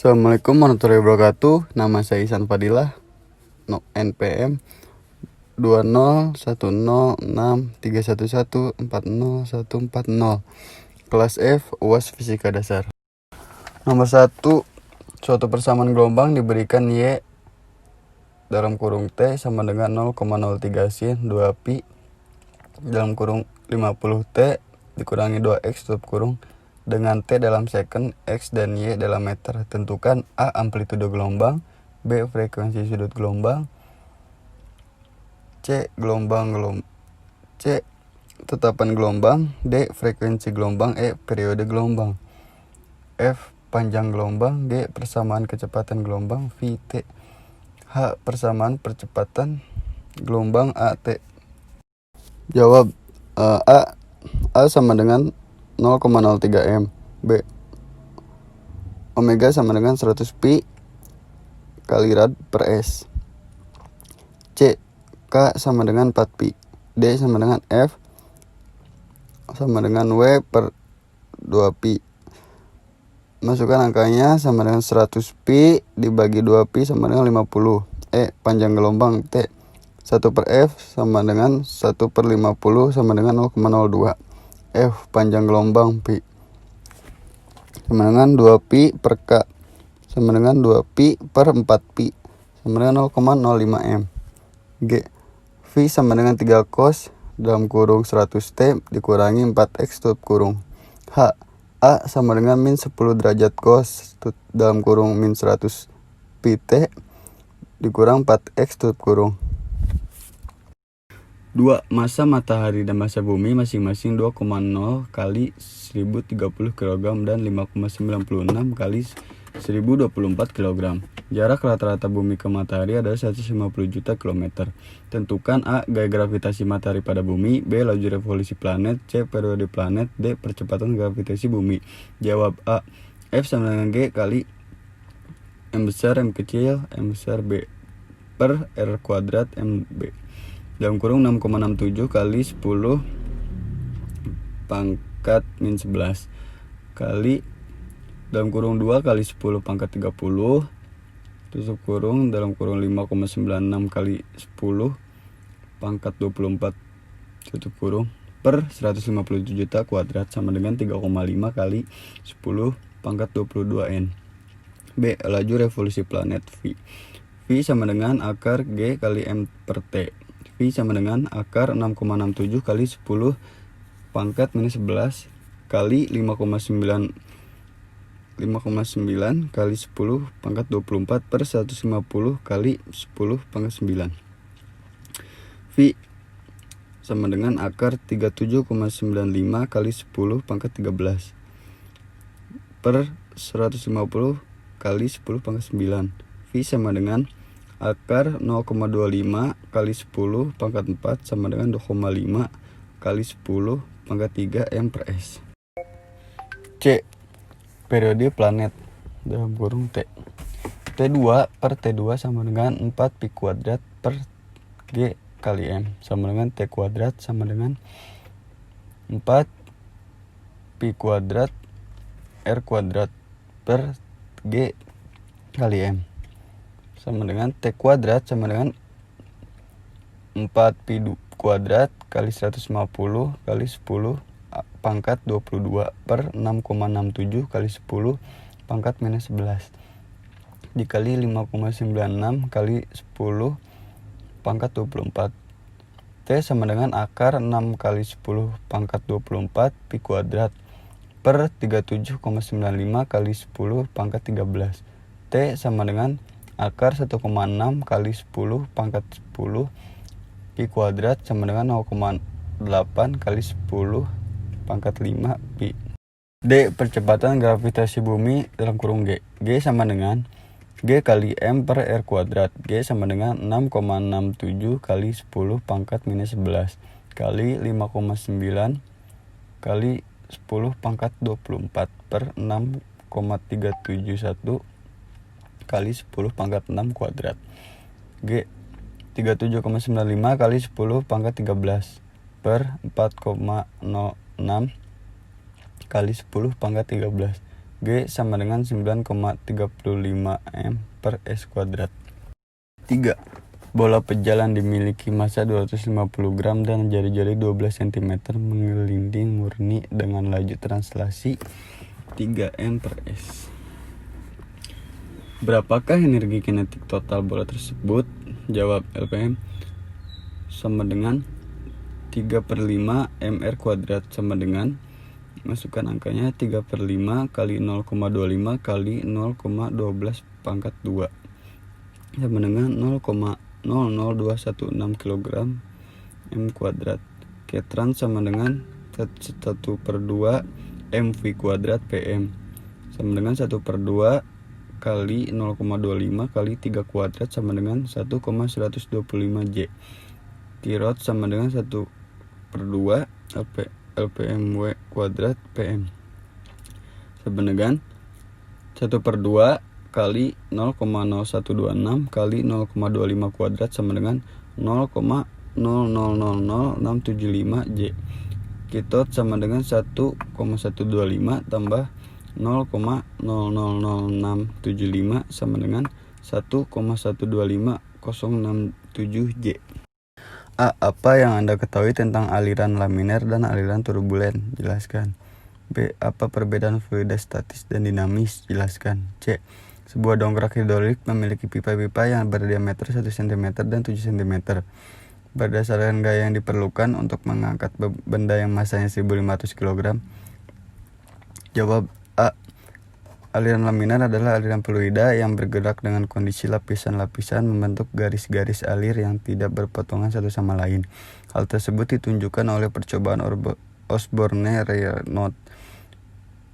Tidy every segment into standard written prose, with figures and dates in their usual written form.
Assalamualaikum warahmatullahi wabarakatuh. Nama saya Ihsan Fadilah, NPM 2010631140140, kelas F, UAS Fisika Dasar. Nomor 1, suatu persamaan gelombang diberikan Y dalam kurung T sama dengan 0,03 sin 2 pi dalam kurung 50 T dikurangi 2X tutup kurung dengan T dalam second, X dan Y dalam meter. Tentukan A. amplitude gelombang, B. frekuensi sudut gelombang, C. tetapan gelombang, D. frekuensi gelombang, E. periode gelombang, F. panjang gelombang, G. persamaan kecepatan gelombang, V. T. H. persamaan percepatan gelombang A. T. Jawab. A sama dengan 0,03 M. B. Omega sama dengan 100 pi kali rad per S. C. K sama dengan 4 pi. D sama dengan F sama dengan W per 2 pi. Masukkan angkanya sama dengan 100 pi dibagi 2 pi sama dengan 50. E. panjang gelombang T. 1 per F sama dengan 1 per 50 sama dengan 0,02. F. panjang gelombang pi sama dengan 2 pi per K sama dengan 2 pi per 4 pi sama dengan 0,05 M. G. V sama dengan 3 cos dalam kurung 100 T dikurangi 4X tutup kurung. H. A sama dengan min 10 derajat cos dalam kurung min 100 pi T dikurang 4X tutup kurung. 2. Massa matahari dan massa bumi masing-masing 2,0 kali 1030 kg dan 5,96 kali 1024 kg. Jarak rata-rata bumi ke matahari adalah 150 juta km. Tentukan A. gaya gravitasi matahari pada bumi, B. laju revolusi planet, C. periode planet, D. percepatan gravitasi bumi. Jawab A. F sama dengan G kali M besar M kecil M besar B per R kuadrat MB dalam kurung 6,67 kali 10 pangkat min 11 kali dalam kurung 2 kali 10 pangkat 30 tutup kurung dalam kurung 5,96 kali 10 pangkat 24 tutup kurung per 150 juta kuadrat sama dengan 3,5 kali 10 pangkat 22 N. B. laju revolusi planet V. V sama dengan akar G kali M per T. V sama dengan akar 6,67 kali 10 pangkat minus 11 kali 5,9 kali 10 pangkat 24 per 150 kali 10 pangkat 9. V sama dengan akar 37,95 kali 10 pangkat 13 per 150 kali 10 pangkat 9. V sama dengan akar 0,25 kali 10 pangkat 4 sama dengan 2,5 kali 10 pangkat 3 M per S. C. periode planet dalam kurung T. T2 per T2 sama dengan 4 pi kuadrat per G kali M sama dengan T kuadrat sama dengan 4 pi kuadrat R kuadrat per G kali M sama dengan T kuadrat sama dengan 4 pi kuadrat kali 150 kali 10 pangkat 22 per 6,67 kali 10 pangkat minus 11 dikali 5,96 kali 10 pangkat 24. T sama dengan akar 6 kali 10 pangkat 24 pi kuadrat per 37,95 kali 10 pangkat 13. T sama dengan akar 1,6 kali 10 pangkat 10 pi kuadrat sama dengan 0,8 kali 10 pangkat 5 pi. D. percepatan gravitasi bumi dalam kurung G. G sama dengan G kali M per R kuadrat. G sama dengan 6,67 kali 10 pangkat minus 11 kali 5,9 kali 10 pangkat 24 per 6,371 kali 10 pangkat 6 kuadrat. G 37,95 kali 10 pangkat 13 per 4,06 kali 10 pangkat 13. G sama dengan 9,35 M per S kuadrat. 3. Bola pejalan dimiliki massa 250 gram dan jari-jari 12 cm menggelinding murni dengan laju translasi 3 M per S. Berapakah energi kinetik total bola tersebut? Jawab, LPM sama dengan 3/5 MR kuadrat sama dengan, masukkan angkanya 3/5 kali 0,25 kali 0,12 pangkat 2 sama dengan 0,00216 kg M kuadrat. Ketran sama dengan 1/2 MV kuadrat PM sama dengan 1/2 kali 0,25 kali 3 kuadrat sama dengan 1,125 J. Kirot sama dengan 1/2 LPMW kuadrat PM sama dengan 1/2 kali 0,0126 kali 0,25 kuadrat sama dengan 0,0000675 J. Kitot sama dengan 1,125 tambah 0,000675 sama dengan 1,125,067 J. A. Apa yang Anda ketahui tentang aliran laminar dan aliran turbulen? Jelaskan. B. Apa perbedaan fluida statis dan dinamis? Jelaskan. C. Sebuah dongkrak hidrolik memiliki pipa-pipa yang berdiameter 1 cm dan 7 cm. Berdasarkan gaya yang diperlukan untuk mengangkat benda yang masanya 1500 kg. Jawab A. Aliran laminar adalah aliran fluida yang bergerak dengan kondisi lapisan-lapisan membentuk garis-garis alir yang tidak berpotongan satu sama lain. Hal tersebut ditunjukkan oleh percobaan Osborne-Raynaud.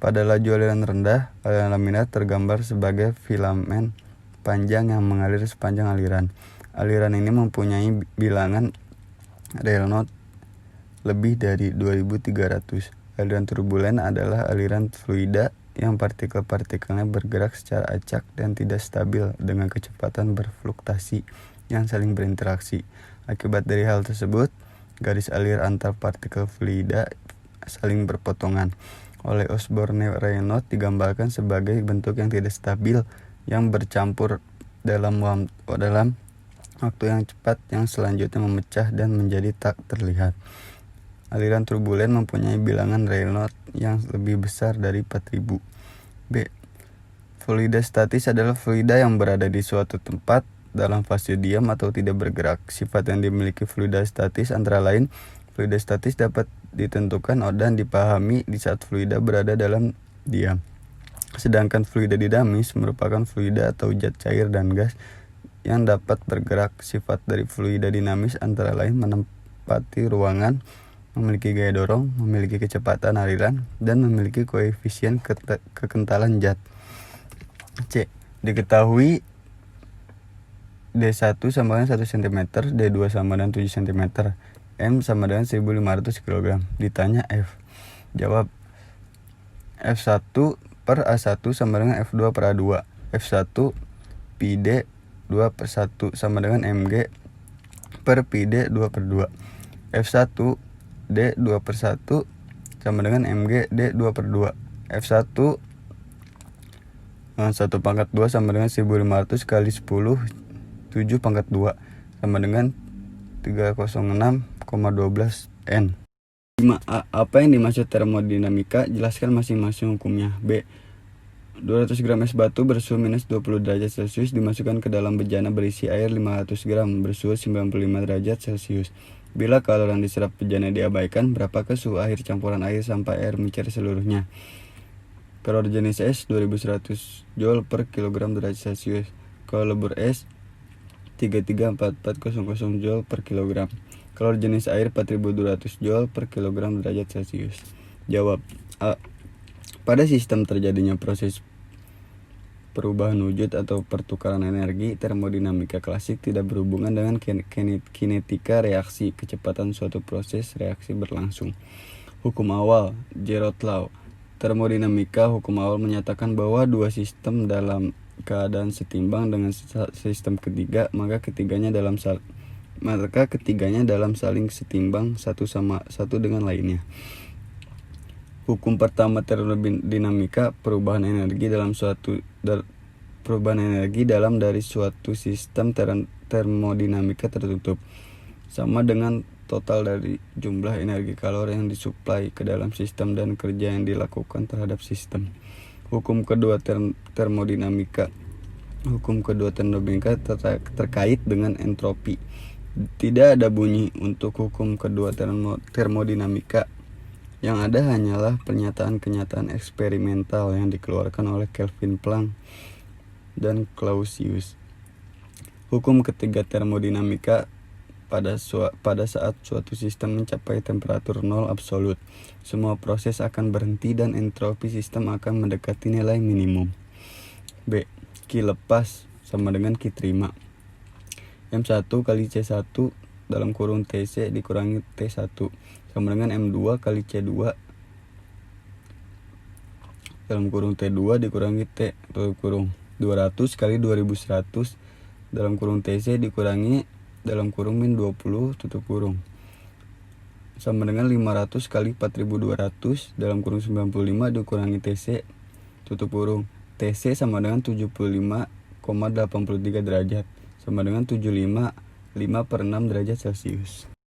Pada laju aliran rendah, aliran laminar tergambar sebagai filamen panjang yang mengalir sepanjang aliran. Aliran ini mempunyai bilangan Raynaud lebih dari 2300. Aliran turbulen adalah aliran fluida yang partikel-partikelnya bergerak secara acak dan tidak stabil dengan kecepatan berfluktuasi yang saling berinteraksi. Akibat dari hal tersebut, garis alir antar partikel fluida saling berpotongan. Oleh Osborne-Raynaud digambarkan sebagai bentuk yang tidak stabil yang bercampur dalam waktu yang cepat yang selanjutnya memecah dan menjadi tak terlihat. Aliran turbulen mempunyai bilangan Raynaud yang lebih besar dari 4000. B. Fluida statis adalah fluida yang berada di suatu tempat dalam fase diam atau tidak bergerak. Sifat yang dimiliki fluida statis antara lain, fluida statis dapat ditentukan dan dipahami di saat fluida berada dalam diam. Sedangkan fluida dinamis merupakan fluida atau zat cair dan gas yang dapat bergerak. Sifat dari fluida dinamis antara lain menempati ruangan, memiliki gaya dorong, memiliki kecepatan aliran, dan memiliki koefisien kekentalan zat. C. Diketahui D1 sama dengan 1 cm, D2 sama dengan 7 cm, M sama dengan 1500 kg. Ditanya F. Jawab, F1 per A1 sama dengan F2 per A2. F1 pi D 2/1 sama dengan Mg per pi D 2/2. F1 D 2/1 sama dengan Mg D 2/2. F1 1/2 sama dengan 1500 kali 10 7/2 sama dengan 306,12 N. 5A. Apa yang dimaksud termodinamika? Jelaskan masing-masing hukumnya. B. 200 gram es batu bersuhu minus 20 derajat Celcius dimasukkan ke dalam bejana berisi air 500 gram bersuhu 95 derajat Celcius. Bila cairan diserap bejana diabaikan, berapakah suhu akhir campuran air sampai air mencair seluruhnya? Kalori jenis es 2100 Joule per kilogram derajat Celcius. Kalori es 334400 Joule per kilogram. Kalori jenis air 4200 Joule per kilogram derajat Celcius. Jawab A. Pada sistem terjadinya proses perubahan wujud atau pertukaran energi, termodinamika klasik tidak berhubungan dengan kinetika reaksi, kecepatan suatu proses reaksi berlangsung. Hukum awal, Gerard Law. Termodinamika hukum awal menyatakan bahwa dua sistem dalam keadaan setimbang dengan sistem ketiga, maka ketiganya dalam saling setimbang satu dengan lainnya. Hukum pertama termodinamika, perubahan energi dalam dari suatu sistem termodinamika tertutup sama dengan total dari jumlah energi kalori yang disuplai ke dalam sistem dan kerja yang dilakukan terhadap sistem. Hukum kedua termodinamika terkait dengan entropi. Tidak ada bunyi untuk hukum kedua termodinamika. Yang ada hanyalah pernyataan-kenyataan eksperimental yang dikeluarkan oleh Kelvin Planck dan Clausius. Hukum ketiga termodinamika, pada saat suatu sistem mencapai temperatur nol absolut, semua proses akan berhenti dan entropi sistem akan mendekati nilai minimum. B. Q lepas sama dengan Q terima. M1 kali C1 dalam kurung TC dikurangi T1 sama dengan M2 kali C2 dalam kurung T2 dikurangi T tutup kurung. 200 kali 2100 dalam kurung TC dikurangi dalam kurung min 20 tutup kurung sama dengan 500 kali 4200 dalam kurung 95 dikurangi TC tutup kurung. TC sama dengan 75,83 derajat sama dengan 75,5/6 derajat Celcius.